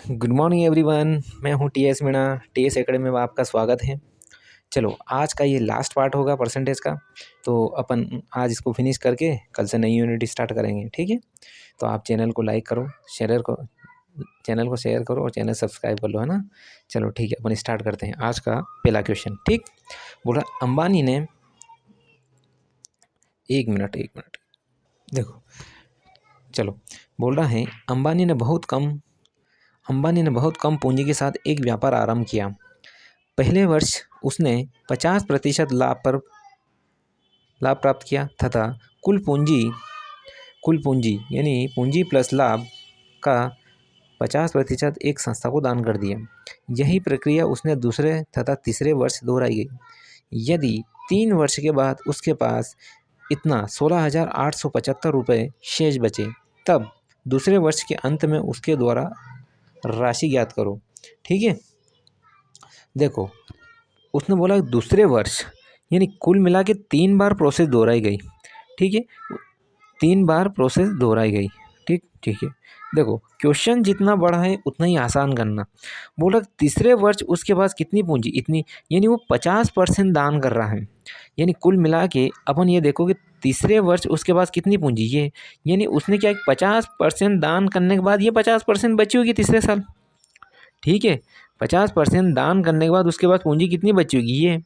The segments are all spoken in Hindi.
Good morning everyone. मैं हूं टीएस मीणा। टीएस एकेडमी में आपका स्वागत है। चलो, आज का ये लास्ट पार्ट होगा परसेंटेज का, तो अपन आज इसको फिनिश करके कल से नई यूनिट स्टार्ट करेंगे, ठीक है। तो आप चैनल को लाइक करो, शेयर करो और चैनल सब्सक्राइब कर लो, है ना। चलो ठीक है, अपन स्टार्ट करते हैं आज का पहला क्वेश्चन। ठीक, बोल रहा अंबानी ने, एक मिनट देखो, चलो, बोल रहा है अंबानी ने बहुत कम पूंजी के साथ एक व्यापार आरंभ किया। पहले वर्ष उसने 50% लाभ प्राप्त किया तथा कुल पूंजी यानी पूंजी प्लस लाभ का 50% एक संस्था को दान कर दिया। यही प्रक्रिया उसने दूसरे तथा तीसरे वर्ष दोहराई गई। यदि 3 वर्ष के बाद उसके पास इतना 16,875 रुपये शेष बचे, तब दूसरे वर्ष के अंत में उसके द्वारा राशि ज्ञात करो। ठीक है, देखो, उसने बोला दूसरे वर्ष यानी कुल मिला के 3 बार प्रोसेस दोहराई गई। ठीक है, 3 बार प्रोसेस दोहराई गई। ठीक है, देखो, क्वेश्चन जितना बड़ा है उतना ही आसान करना। बोला तीसरे वर्ष उसके पास कितनी पूंजी, इतनी, यानी वो 50% दान कर रहा है। यानी कुल मिला के अपन ये देखो कि तीसरे वर्ष उसके पास कितनी पूंजी, ये यानी उसने क्या 50% दान करने के बाद ये 50% बची होगी तीसरे साल। ठीक है, 50% दान करने के बाद उसके बाद पूंजी कितनी बची होगी, ये,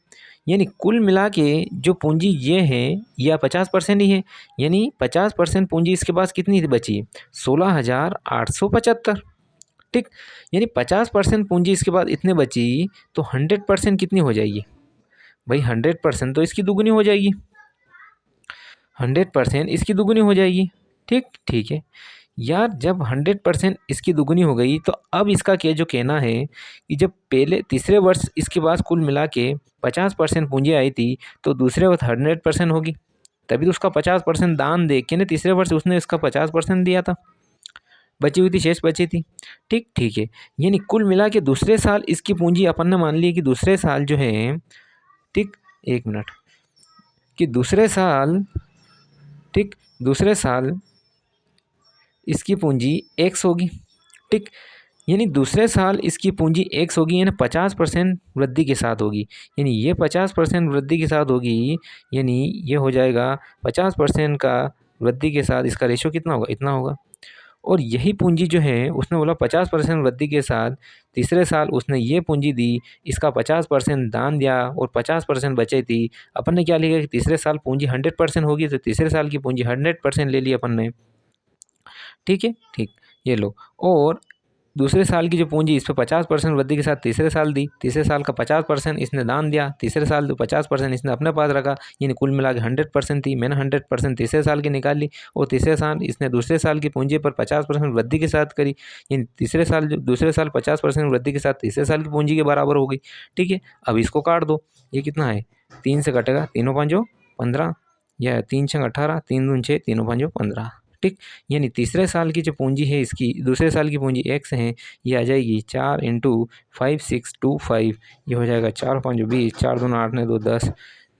यानी कुल मिला के जो पूंजी ये है या 50% ही है, यानी 50% पूंजी इसके पास कितनी बची, 16,875। ठीक, यानी 50% पूंजी इसके बाद इतने बची, तो 100% कितनी हो जाएगी भाई, 100% तो इसकी दुगुनी हो जाएगी। 100% इसकी दुगुनी हो जाएगी। ठीक है यार, जब 100% इसकी दुगुनी हो गई, तो अब इसका क्या जो कहना है कि जब पहले तीसरे वर्ष इसके पास कुल मिला के 50% पूंजी आई थी, तो दूसरे वर्ष 100% होगी। तभी तो उसका 50% दान दे के ना तीसरे वर्ष उसने इसका 50% दिया था, बची हुई थी, शेष बची थी। ठीक है, यानी कुल मिला के दूसरे साल इसकी पूंजी अपन ने मान ली कि दूसरे साल जो है, ठीक, एक मिनट, कि दूसरे साल इसकी पूंजी x होगी। ठीक, यानी दूसरे साल इसकी पूंजी x होगी, यानी 50% वृद्धि के साथ होगी। यानी ये 50% वृद्धि के साथ होगी, यानी ये हो जाएगा 50% का वृद्धि के साथ इसका रेशो कितना होगा, इतना होगा। और यही पूंजी जो है उसने बोला 50% वृद्धि के साथ तीसरे साल उसने ये पूंजी दी, इसका 50% दान दिया और 50% बचे थी। अपन ने क्या लिखा कि तीसरे साल पूंजी 100% होगी, तो तीसरे साल की पूंजी 100% ले ली अपन ने। ठीक है, ठीक, ये लो। और दूसरे साल की जो पूंजी इस पर 50% वृद्धि के साथ तीसरे साल दी, तीसरे साल का 50% इसने दान दिया, तीसरे साल तो 50% इसने अपने पास रखा, यानी कुल मिला के 100% थी। मैंने 100% तीसरे साल की निकाल ली, और तीसरे साल इसने दूसरे साल की पूंजी पर 50% वृद्धि के साथ करी, यानी दूसरे साल 50% वृद्धि के साथ तीसरे साल की पूंजी के बराबर हो गई। ठीक है, अब इसको काट दो, ये कितना है, 3 से कटेगा, 3 5 15, या 3 6 18, 3 दूनी 6, 3 5 15। ठीक, यानी तीसरे साल की जो पूंजी है इसकी, दूसरे साल की पूंजी x है, ये आ जाएगी 4 × 5625, ये हो जाएगा 4 5 20, 4 2 8 ने 2 10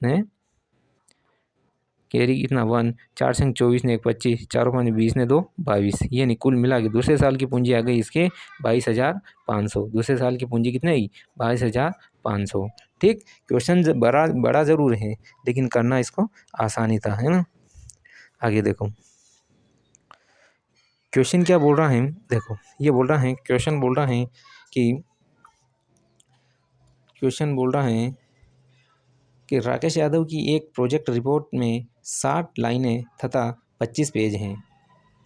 ने कैरी कितना 1, 4 6 24 ने 1 25, 4 5 20 ने 2 22, यानी कुल मिला के दूसरे साल की पूंजी आ गई इसके 22,500। दूसरे साल की पूंजी कितनी आई, 22,500। ठीक, क्वेश्चन बड़ा ज़रूर है, लेकिन करना इसको आसानी था, है ना। आगे देखो, क्वेश्चन क्या बोल रहा है, देखो, ये बोल रहा है, क्वेश्चन बोल रहा है कि राकेश यादव की एक प्रोजेक्ट रिपोर्ट में 60 लाइनें तथा 25 पेज हैं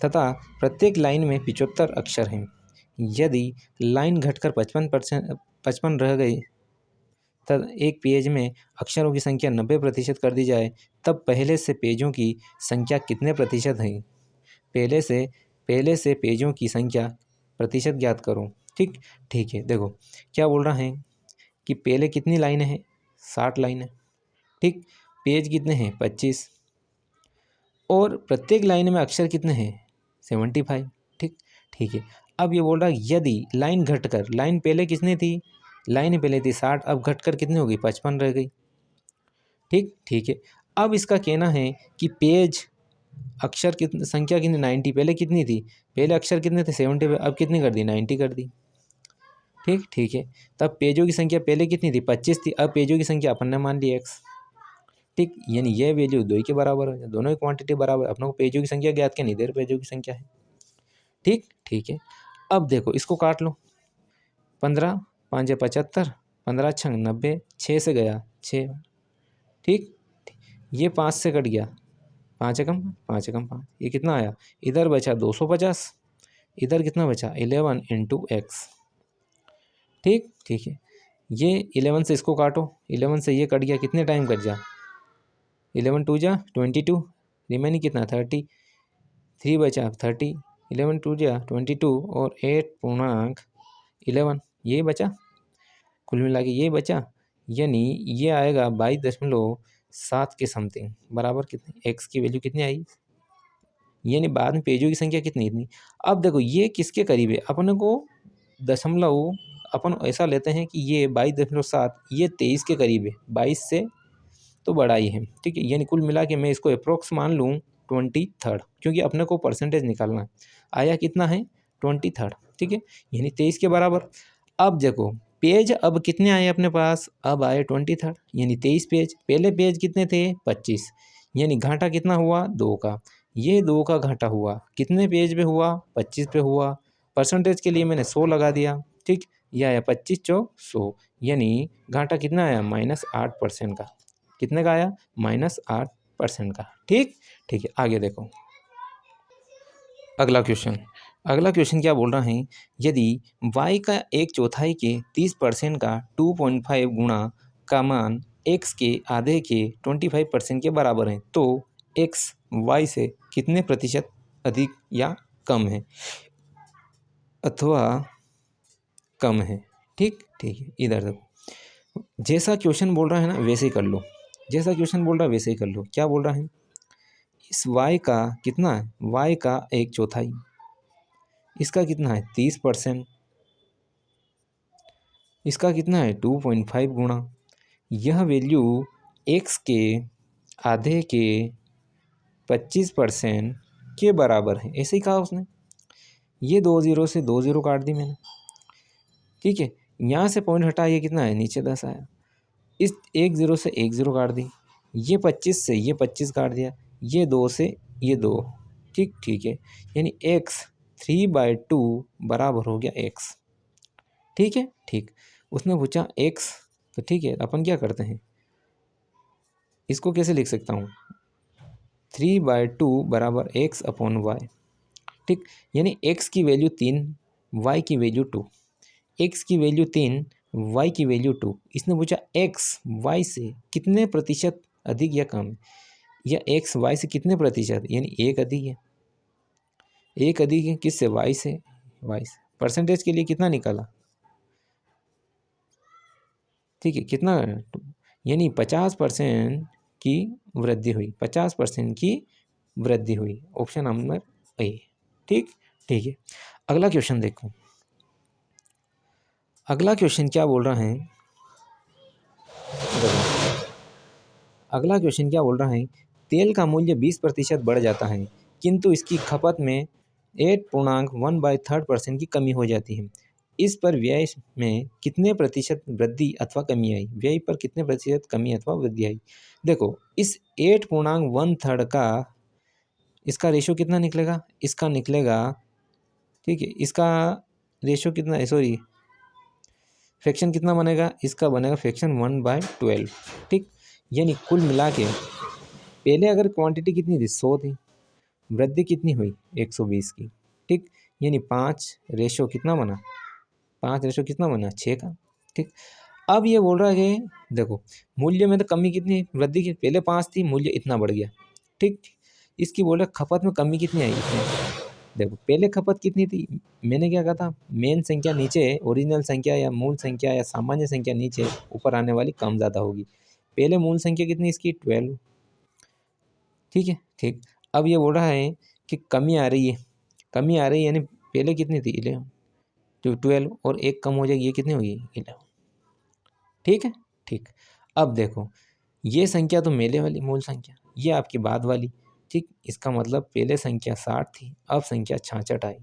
तथा प्रत्येक लाइन में 75 अक्षर हैं। यदि लाइन घटकर 55 रह गई, तब एक पेज में अक्षरों की संख्या 90% कर दी जाए, तब पहले से पेजों की संख्या कितने प्रतिशत है। पहले से पेजों की संख्या प्रतिशत ज्ञात करो। ठीक है, देखो क्या बोल रहा है कि पहले कितनी लाइनें हैं, 60 लाइनें। ठीक, पेज कितने हैं, 25, और प्रत्येक लाइन में अक्षर कितने हैं, 75। ठीक है, अब ये बोल रहा है यदि लाइन घटकर, लाइन पहले कितनी थी, लाइन पहले थी 60, अब घटकर कितनी हो गई, 55 रह गई। ठीक है, अब इसका कहना है कि पेज अक्षर कितनी संख्या कितनी, 90, पहले कितनी थी, पहले अक्षर कितने थे, 70, अब कितनी कर दी, 90 कर दी। ठीक ठीक है। तब पेजों की संख्या पहले कितनी थी, 25 थी, अब पेजों की संख्या अपन ने मान ली x। ठीक, यानी ये वैल्यू 2 के बराबर है, दोनों की क्वांटिटी बराबर, अपने को पेजों की संख्या ज्ञात करनी, इधर पेजों की संख्या है। ठीक ठीक है। अब देखो इसको काट लो, 15 5 75, 15 छंग 90, 6 से गया 6। ठीक, ये 5 से कट गया, 5 एकम 5 एकम 5, ये कितना आया, इधर बचा 250, इधर कितना बचा 11 इंटू एक्स। ठीक ठीक है। ये 11 से इसको काटो, 11 से ये कट गया, कितने टाइम कट जा, 11 2 जा 22, रिमेनिंग कितना 30, 3 बचा 30, 11 2 जा 22 और 8.11 ये बचा, कुल मिला के ये बचा, यानी ये आएगा 22.7 के समथिंग, बराबर कितनी एक्स की वैल्यू कितनी आई, यानी बाद में पेजों की संख्या कितनी इतनी। अब देखो ये किसके करीब है, अपन को दशमलव अपन ऐसा लेते हैं कि ये 22.7 ये 23 के करीब है, 22 से तो बड़ा ही है। ठीक है, यानी कुल मिला के मैं इसको अप्रोक्स मान लूँ 23rd, क्योंकि अपने को परसेंटेज निकालना है, आया कितना है 23rd। ठीक है, यानी 23 के बराबर। अब देखो पेज अब कितने आए अपने पास, अब आए 23rd, यानी 23 पेज, पहले पेज कितने थे 25, यानी घाटा कितना हुआ 2 का, ये 2 का घाटा हुआ, कितने पेज पे हुआ 25 पे हुआ, परसेंटेज के लिए मैंने 100 लगा दिया। ठीक, यह आया 25 चौक 100, यानी घाटा कितना आया -8% का, कितने का आया -8% का। ठीक ठीक है, आगे देखो अगला क्वेश्चन। अगला क्वेश्चन क्या बोल रहा है, यदि y का 1/4 के 30% का 2.5 गुणा का मान x के आधे के 25% के बराबर है, तो x y से कितने प्रतिशत अधिक या कम है अथवा कम है। ठीक ठीक है, इधर देखो, जैसा क्वेश्चन बोल रहा है ना वैसे ही कर लो, जैसा क्वेश्चन बोल रहा है वैसे ही कर लो। क्या बोल रहा है, इस y का कितना है, y का 1/4, इसका कितना है 30%, इसका कितना है 2.5 गुणा, यह वैल्यू x के आधे के 25% के बराबर है, ऐसे ही कहा उसने। ये 2 0 से 2 0 काट दी मैंने। ठीक है, यहाँ से पॉइंट हटा, ये कितना है नीचे 10 आया, इस 1 0 से 1 0 काट दी, ये 25 से ये 25 काट दिया, ये 2 से ये 2। ठीक ठीक है, यानी x 3/2 बराबर हो गया x। ठीक है ठीक, उसने पूछा x, तो ठीक है अपन क्या करते हैं, इसको कैसे लिख सकता हूँ, 3/2 बराबर x/y। ठीक, यानी x की वैल्यू 3, y की वैल्यू 2, x की वैल्यू 3, y की वैल्यू 2। इसने पूछा x y से कितने प्रतिशत अधिक या कम, या x y से कितने प्रतिशत, यानी 1 अधिक है, 1 अधिक है किससे, y से, y से। परसेंटेज के लिए कितना निकाला, ठीक है कितना, यानी 50% की वृद्धि हुई, 50% की वृद्धि हुई, ऑप्शन नंबर ए। ठीक ठीक है, अगला क्वेश्चन देखो। अगला क्वेश्चन क्या बोल रहा है, अगला क्वेश्चन क्या बोल रहा है, तेल का मूल्य 20% बढ़ जाता है किंतु इसकी खपत में 8.1/3% की कमी हो जाती है, इस पर व्यय में कितने प्रतिशत वृद्धि अथवा कमी आई, व्यय पर कितने प्रतिशत कमी अथवा वृद्धि आई। देखो इस 8.1/3 का इसका रेशो कितना निकलेगा, इसका निकलेगा, ठीक है, इसका रेशो कितना है, सॉरी फ्रैक्शन कितना बनेगा, इसका बनेगा फ्रैक्शन 1/12। ठीक, यानी कुल मिला के पहले अगर क्वांटिटी कितनी थी 100 थी, वृद्धि कितनी हुई 120 की। ठीक, यानी 5 रेशो कितना बना, 5 रेशो कितना बना 6 का। ठीक, अब ये बोल रहा है कि देखो मूल्य में तो कमी कितनी, वृद्धि की पहले 5 थी, मूल्य इतना बढ़ गया। ठीक, इसकी बोल रहा खपत में कमी कितनी आई, इतनी। देखो पहले खपत कितनी थी, मैंने क्या कहा था, मेन संख्या नीचे, ओरिजिनल संख्या या मूल संख्या या सामान्य संख्या नीचे, ऊपर आने वाली कम ज़्यादा होगी। पहले मूल संख्या कितनी इसकी 12। ठीक है ठीक, अब ये बोल रहा है कि कमी आ रही है, कमी आ रही है, यानी पहले कितनी थी 11 तो 12 और 1 कम हो जाएगी, ये कितनी होगी 11। ठीक है ठीक, अब देखो ये संख्या तो मेले वाली मूल संख्या, ये आपकी बाद वाली। ठीक, इसका मतलब पहले संख्या 60 थी, अब संख्या 66 आई,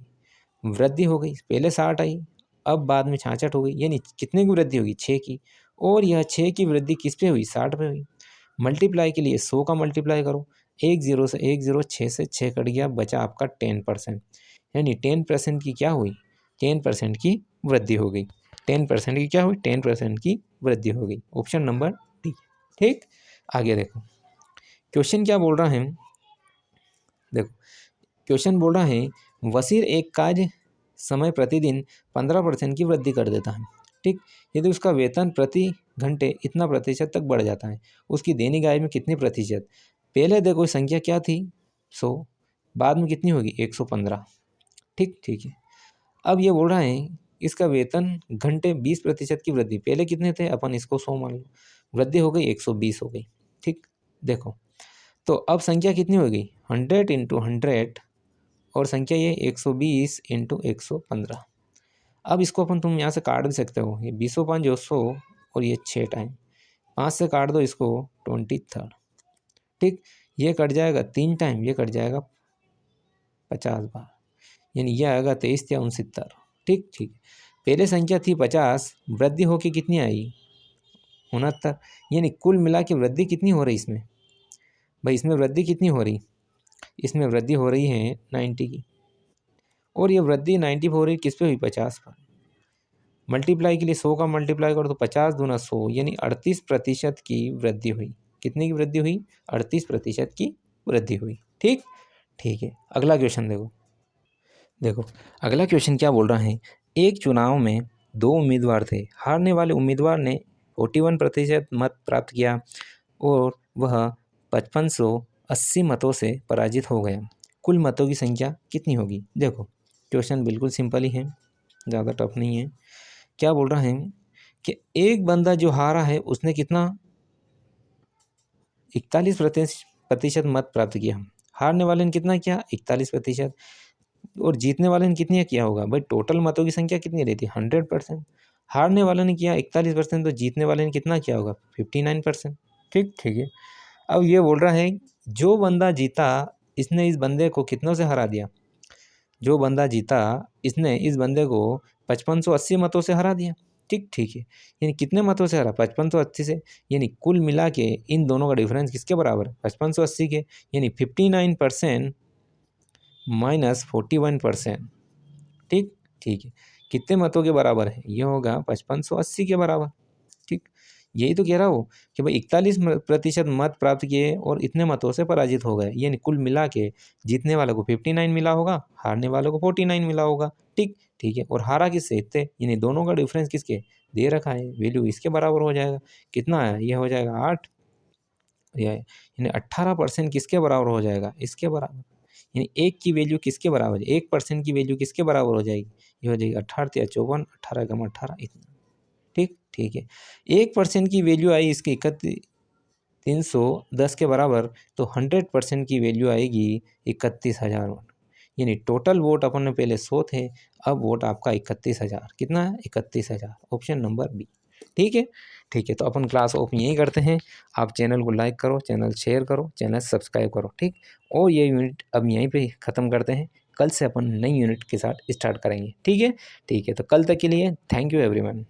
वृद्धि हो गई, पहले 60 आई अब बाद में 66 हो गई, यानी कितने की वृद्धि होगी 6 की। और यह 6 की वृद्धि किस पे हुई 60 पे हुई। मल्टीप्लाई के लिए 100 का मल्टीप्लाई करो, एक जीरो से एक जीरो, 6 से 6 कट गया, बचा आपका 10%, यानी 10% की क्या हुई 10% की वृद्धि हो गई। 10% की क्या हुई 10% की वृद्धि हो गई। Option number D. ठीक, आगे देखो क्वेश्चन क्या बोल रहा है। देखो क्वेश्चन बोल रहा है वसीर एक कार्य समय प्रतिदिन 15% की वृद्धि कर देता है। ठीक, यदि उसका वेतन प्रति घंटे इतना प्रतिशत तक बढ़ जाता है, उसकी दैनिक आय में कितनी प्रतिशत। पहले देखो संख्या क्या थी 100, बाद में कितनी होगी 115। ठीक ठीक है। अब ये बोल रहा है इसका वेतन घंटे 20% की वृद्धि, पहले कितने थे अपन इसको 100 मान लो, वृद्धि हो गई 120 हो गई। ठीक, देखो तो अब संख्या कितनी हो गई 100 इंटू 100, और संख्या ये 120 इंटू 115। अब इसको अपन तुम यहाँ से काट भी सकते हो, ये 20 जो 100 और ये 6 टाइम 5 से काट दो इसको 23। ठीक, ये कट जाएगा 3 टाइम, ये कट जाएगा 50 बार, यानी यह आएगा 23 या 69। ठीक ठीक, पहले संख्या थी 50, वृद्धि होके कितनी आई 69, यानी कुल मिला के वृद्धि कितनी हो रही इसमें भाई, इसमें वृद्धि कितनी हो रही, इसमें वृद्धि हो रही है 90 की, और ये वृद्धि 90 हो रही किस पे हुई 50 पर। मल्टीप्लाई के लिए 100 का मल्टीप्लाई करो तो 50 दूना 100, यानी 38% की वृद्धि हुई। कितनी की वृद्धि हुई 38% की वृद्धि हुई। ठीक ठीक है, अगला क्वेश्चन देखो। देखो अगला क्वेश्चन क्या बोल रहा है, एक चुनाव में 2 उम्मीदवार थे, हारने वाले उम्मीदवार ने 41% मत प्राप्त किया और वह 5580 मतों से पराजित हो गया। कुल मतों की संख्या कितनी होगी। देखो क्वेश्चन बिल्कुल सिंपल ही है, ज़्यादा टफ नहीं है। क्या बोल रहा है कि एक बंदा जो हारा है उसने कितना 41% मत प्राप्त किया, हारने वाले ने कितना किया 41%, और जीतने वाले ने कितनी किया होगा भाई, टोटल मतों की संख्या कितनी रहती है 100%। हारने वाले ने किया 41%, तो जीतने वाले ने कितना किया होगा 59%। ठीक ठीक है। अब ये बोल रहा है जो बंदा जीता इसने इस बंदे को कितनों से हरा दिया, जो बंदा जीता इसने इस बंदे को 5580 मतों से हरा दिया। ठीक ठीक है, यानी कितने मतों से हरा 5580 से, यानी कुल मिला के इन दोनों का डिफरेंस किसके बराबर है 5580 के, यानी 59% माइनस 41%। ठीक ठीक है, कितने मतों के बराबर है, ये होगा 5580 के बराबर। ठीक, यही तो कह रहा हूँ कि भाई 41% मत प्राप्त किए और इतने मतों से पराजित हो गए, यानी कुल मिला के जीतने वाले को 59 मिला होगा, हारने वाले को 49 मिला होगा। ठीक ठीक है, और हारा किससे इतने, यानी दोनों का डिफरेंस किसके दे रखा है, वैल्यू इसके बराबर हो जाएगा। कितना है, ये हो जाएगा 8, यानी 18% किसके बराबर हो जाएगा, इसके बराबर। यानी एक की वैल्यू किसके बराबर है, 1% की वैल्यू किसके बराबर हो जाएगी, ये हो जाएगी 18 या 54, 18 कम 18 इतना। ठीक ठीक है, 1% की वैल्यू आई इसकी 310 के बराबर, तो 100% की वैल्यू आएगी 31,000 वोट, यानी टोटल वोट अपन ने पहले 100 थे, अब वोट आपका 31,000, कितना है 31,000, ऑप्शन नंबर बी। ठीक है ठीक है, तो अपन क्लास ओपन यही करते हैं। आप चैनल को लाइक करो, चैनल शेयर करो, चैनल सब्सक्राइब करो। ठीक, और ये यूनिट अब यहीं पे ख़त्म करते हैं, कल से अपन नई यूनिट के साथ स्टार्ट करेंगे। ठीक है, तो कल तक के लिए थैंक यू एवरीवन।